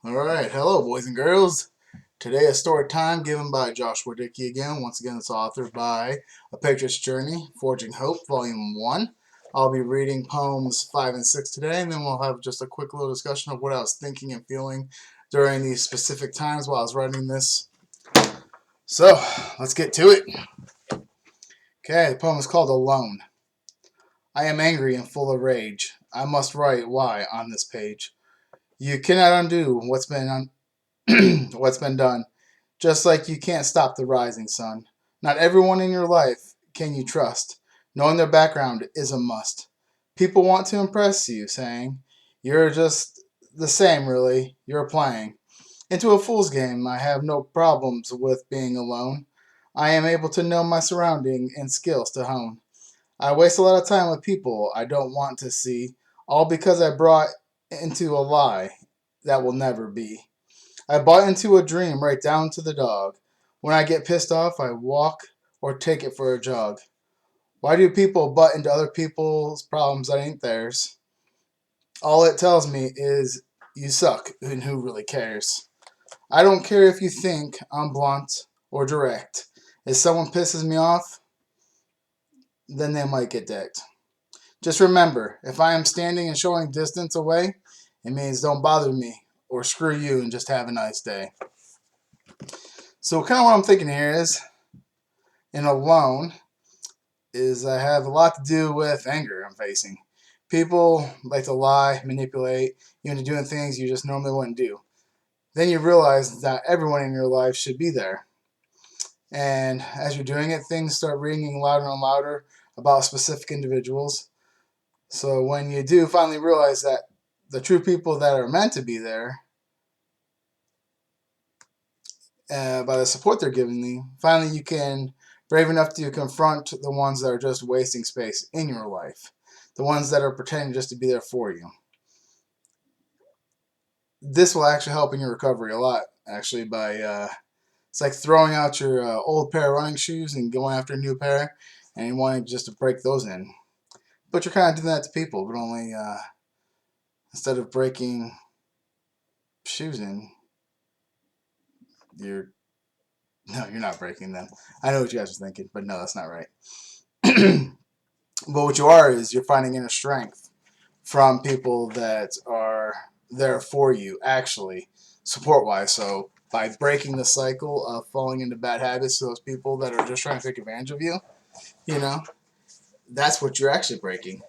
Alright, hello boys and girls. Today a story time given by Joshua Dickey again. Once again it's authored by A Patriot's Journey, Forging Hope, Volume 1. I'll be reading poems 5 and 6 today, and then we'll have just a quick little discussion of what I was thinking and feeling during these specific times while I was writing this. So, let's get to it. Okay, the poem is called Alone. I am angry and full of rage. I must write why on this page. You cannot undo what's been done. Just like you can't stop the rising sun. Not everyone in your life can you trust. Knowing their background is a must. People want to impress you, saying, "You're just the same, really. You're playing." Into a fool's game, I have no problems with being alone. I am able to know my surrounding and skills to hone. I waste a lot of time with people I don't want to see, all because I brought into a lie that will never be. I bought into a dream right down to the dog. When I get pissed off, I walk or take it for a jog. Why do people butt into other people's problems that ain't theirs? All it tells me is you suck, and who really cares? I don't care if you think I'm blunt or direct. If someone pisses me off, then they might get decked. Just remember, if I am standing and showing distance away, it means don't bother me or screw you and just have a nice day. So kind of what I'm thinking here is, in alone, is I have a lot to do with anger I'm facing. People like to lie, manipulate you into doing things you just normally wouldn't do. Then you realize that everyone in your life should be there. And as you're doing it, things start ringing louder and louder about specific individuals. So when you do finally realize that the true people that are meant to be there, by the support they're giving you, finally you can brave enough to confront the ones that are just wasting space in your life, the ones that are pretending just to be there for you. This will actually help in your recovery a lot, actually, by it's like throwing out your old pair of running shoes and going after a new pair, and you wanting just to break those in. But you're kind of doing that to people, but only instead of breaking shoes in, you're no, you're not breaking them. I know what you guys are thinking, but no, that's not right. But what you are is you're finding inner strength from people that are there for you, actually, support wise. So by breaking the cycle of falling into bad habits to those people that are just trying to take advantage of you, you know, that's what you're actually breaking.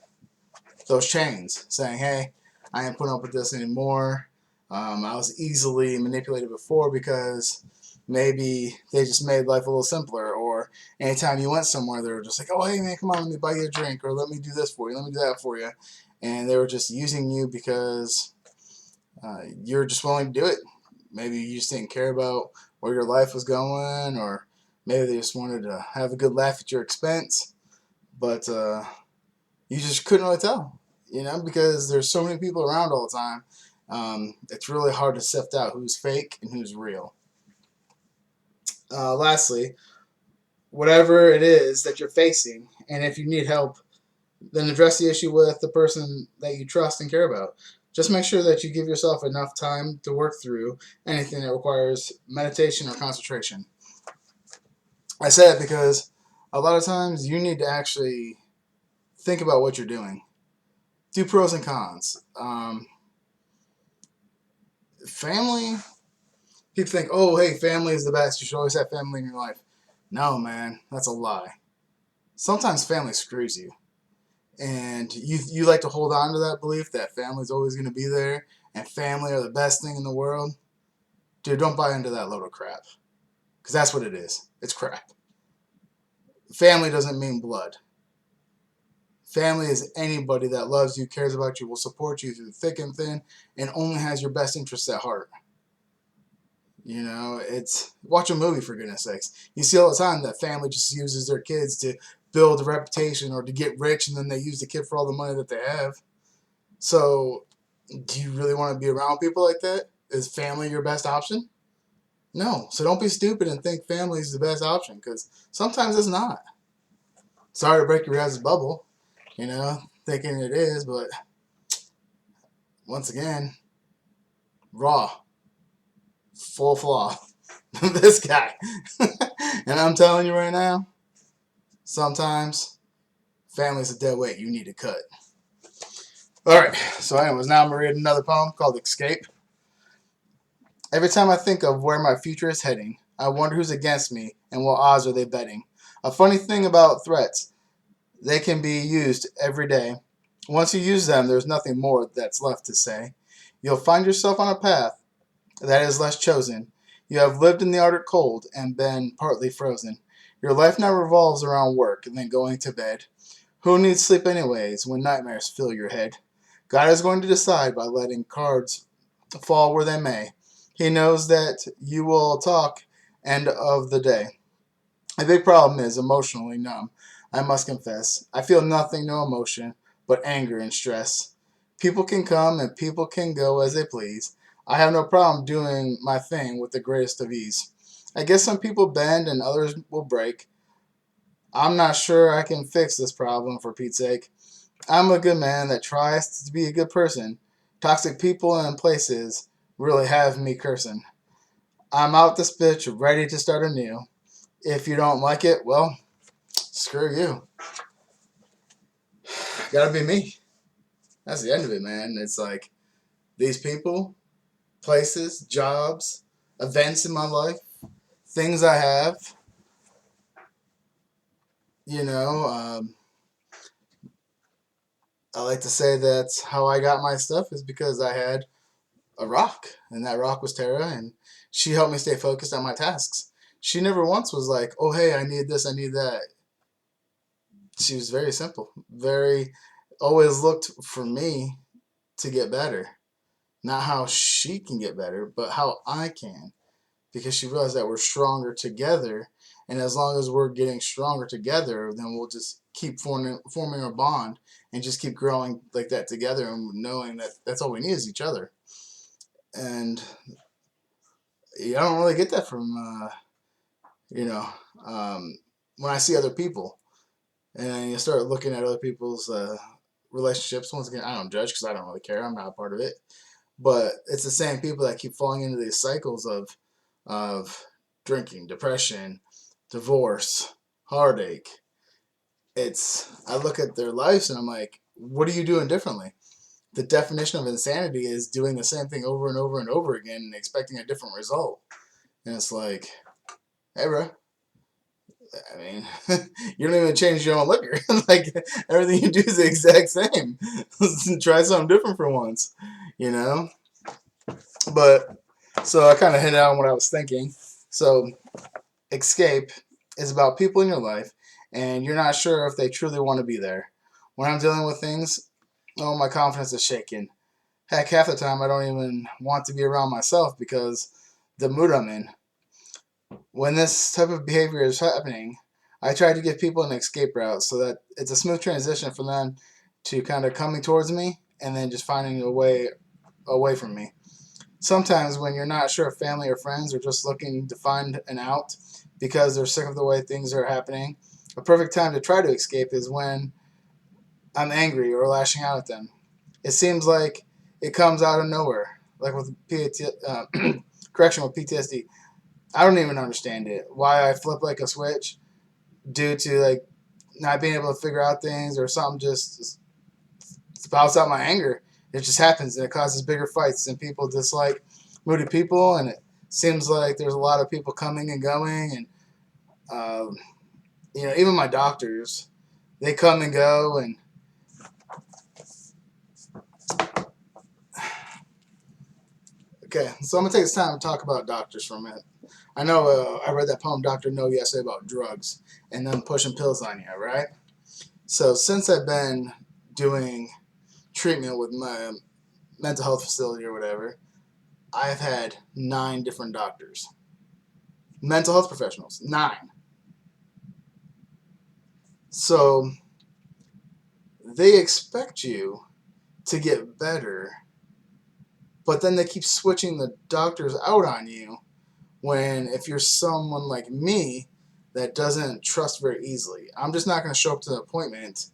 Those chains, saying, hey, I ain't putting up with this anymore. I was easily manipulated before because maybe they just made life a little simpler, or anytime you went somewhere they were just like, oh hey man, come on, let me buy you a drink, or let me do this for you, let me do that for you, and they were just using you because you're just willing to do it. Maybe you just didn't care about where your life was going, or maybe they just wanted to have a good laugh at your expense, but you just couldn't really tell, because there's so many people around all the time. It's really hard to sift out who's fake and who's real. Lastly, whatever it is that you're facing, and if you need help, then address the issue with the person that you trust and care about. Just make sure that you give yourself enough time to work through anything that requires meditation or concentration. I say it because a lot of times you need to actually think about what you're doing. Do pros and cons. Family, people think, oh, hey, family is the best. You should always have family in your life. No, man, that's a lie. Sometimes family screws you. And you like to hold on to that belief that family's always going to be there and family are the best thing in the world. Dude, don't buy into that load of crap. Because that's what it is. It's crap. Family doesn't mean blood. Family is anybody that loves you, cares about you, will support you through thick and thin, and only has your best interests at heart. It's watch a movie, for goodness sakes. You see all the time that family just uses their kids to build a reputation or to get rich, and then they use the kid for all the money that they have. So, do you really want to be around people like that? Is family your best option? No. So don't be stupid and think family is the best option, because sometimes it's not. Sorry to break your guys' bubble, thinking it is, but once again, raw. full flaw. This guy. And I'm telling you right now, sometimes family's a dead weight you need to cut. Alright, so anyways, now I'm going to read another poem called Escape. Every time I think of where my future is heading, I wonder who's against me and what odds are they betting. A funny thing about threats, they can be used every day. Once you use them, there's nothing more that's left to say. You'll find yourself on a path that is less chosen. You have lived in the Arctic cold and been partly frozen. Your life now revolves around work and then going to bed. Who needs sleep anyways when nightmares fill your head? God is going to decide by letting cards fall where they may. He knows that you will talk end of the day. A big problem is emotionally numb. I must confess, I feel nothing, no emotion, but anger and stress. People can come and people can go as they please. I have no problem doing my thing with the greatest of ease. I guess some people bend and others will break. I'm not sure I can fix this problem for Pete's sake. I'm a good man that tries to be a good person. Toxic people and places really have me cursing. I'm out this bitch, ready to start anew. If you don't like it, well, screw you. Gotta be me. That's the end of it, man. It's like these people, places, jobs, events in my life, things I have. You know, I like to say that's how I got my stuff is because I had a rock, and that rock was Tara, and she helped me stay focused on my tasks. She never once was like, "Oh, hey, I need this, I need that." She was very simple, very always looked for me to get better. Not how she can get better, but how I can. Because she realized that we're stronger together. And as long as we're getting stronger together, then we'll just keep forming a bond and just keep growing like that together and knowing that that's all we need is each other. And I don't really get that from, you know, um, when I see other people. And you start looking at other people's relationships. Once again, I don't judge because I don't really care. I'm not a part of it. But it's the same people that keep falling into these cycles of drinking, depression, divorce, heartache. I look at their lives and I'm like, what are you doing differently? The definition of insanity is doing the same thing over and over and over again and expecting a different result. And it's like, hey, bro. I mean, you don't even change your own liquor. Like everything you do is the exact same. Try something different for once, you know. But so I kind of hit on what I was thinking. So escape is about people in your life, and you're not sure if they truly want to be there. When I'm dealing with things, oh, my confidence is shaken. Heck, half the time I don't even want to be around myself because the mood I'm in. When this type of behavior is happening, I try to give people an escape route so that it's a smooth transition for them to kind of coming towards me and then just finding a way away from me. Sometimes when you're not sure if family or friends are just looking to find an out because they're sick of the way things are happening, a perfect time to try to escape is when I'm angry or lashing out at them. It seems like it comes out of nowhere, like with correction with PTSD. I don't even understand it. Why I flip like a switch due to like not being able to figure out things or something just spouts out my anger. It just happens and it causes bigger fights and people dislike moody people and it seems like there's a lot of people coming and going and um, even my doctors, they come and go and okay, so I'm gonna take this time to talk about doctors for a minute. I know I read that poem Dr. No yesterday about drugs and them pushing pills on you, right? So since I've been doing treatment with my mental health facility or whatever, I've had 9 different doctors. Mental health professionals. 9. So they expect you to get better, but then they keep switching the doctors out on you when if you're someone like me that doesn't trust very easily. I'm just not going to show up to the appointment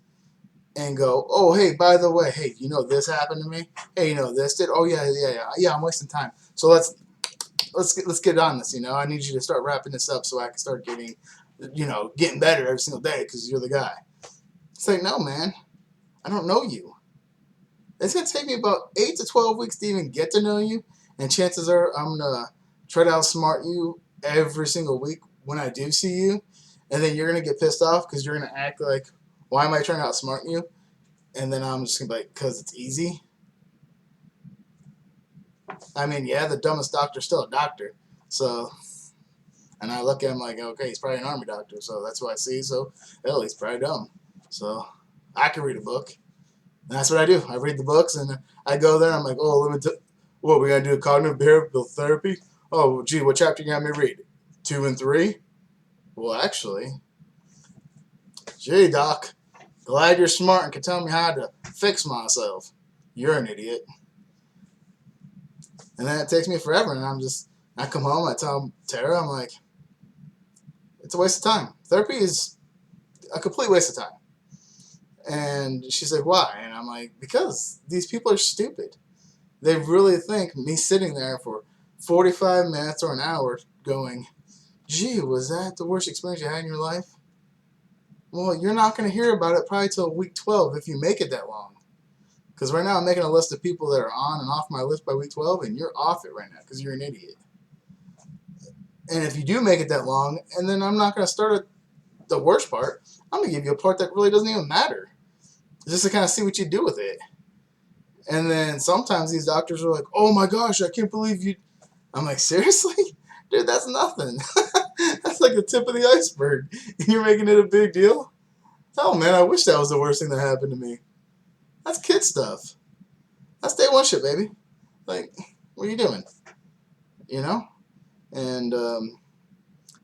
and go, oh, hey, by the way, hey, this happened to me? Hey, this did? Oh, yeah, I'm wasting time. So let's let's get on this. You know, I need you to start wrapping this up so I can start getting, you know, getting better every single day because you're the guy. It's like, no, man, I don't know you. It's gonna take me about 8 to 12 weeks to even get to know you, and chances are I'm gonna try to outsmart you every single week when I do see you, and then you're gonna get pissed off because you're gonna act like, why am I trying to outsmart you? And then I'm just gonna be like, because it's easy. I mean, yeah, the dumbest doctor's still a doctor. So, and I look at him like, okay, he's probably an army doctor. So that's what I see. So, hell, he's probably dumb. So, I can read a book. And that's what I do. I read the books and I go there. And I'm like, oh, what, we got to do cognitive behavioral therapy? Oh, gee, what chapter you got me read? 2 and 3? Well, actually, gee, doc, glad you're smart and can tell me how to fix myself. You're an idiot. And then it takes me forever, and I come home, I tell Tara, I'm like, it's a waste of time. Therapy is a complete waste of time. And she's like, why? And I'm like, because these people are stupid. They really think me sitting there for 45 minutes or an hour going, gee, was that the worst experience you had in your life? Well, you're not going to hear about it probably till week 12 if you make it that long. Because right now I'm making a list of people that are on and off my list by week 12, and you're off it right now because you're an idiot. And if you do make it that long, and then I'm not going to start at the worst part, I'm going to give you a part that really doesn't even matter. Just to kind of see what you do with it. And then sometimes these doctors are like, oh my gosh, I can't believe you. I'm like, seriously? Dude, that's nothing. That's like the tip of the iceberg. And you're making it a big deal? Oh man, I wish that was the worst thing that happened to me. That's kid stuff. That's day one shit, baby. Like, what are you doing? You know? And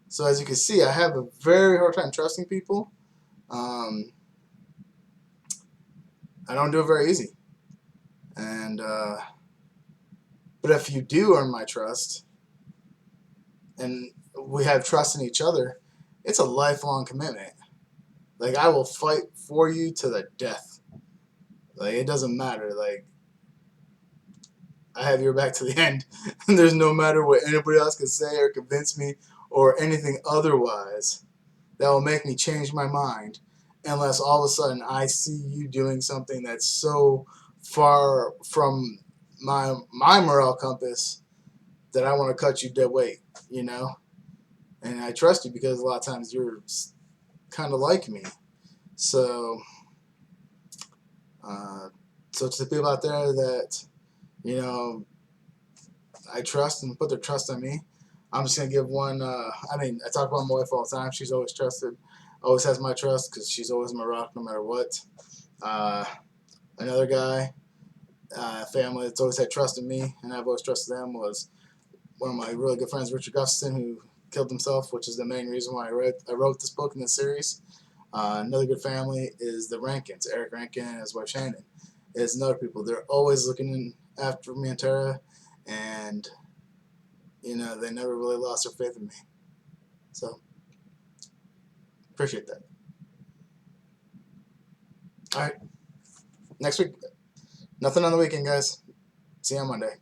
so as you can see, I have a very hard time trusting people. I don't do it very easy. And but if you do earn my trust, and we have trust in each other, it's a lifelong commitment. Like, I will fight for you to the death. Like, it doesn't matter. Like, I have your back to the end. And there's no matter what anybody else can say or convince me or anything otherwise that will make me change my mind, unless all of a sudden I see you doing something that's so far from my moral compass that I want to cut you dead weight, you know? And I trust you because a lot of times you're kind of like me. So, so to the people out there that, you know, I trust and put their trust on me, I'm just going to give one, I mean, I talk about my wife all the time. She's always trusted, always has my trust because she's always my rock no matter what. Another guy, family that's always had trust in me, and I've always trusted them, was one of my really good friends, Richard Gustafson, who killed himself, which is the main reason why I wrote this book in this series. Another good family is the Rankins, Eric Rankin and his wife Shannon. It's another people. They're always looking after me and Tara, and you know, they never really lost their faith in me. So, appreciate that. All right, next week. Nothing on the weekend, guys. See you on Monday.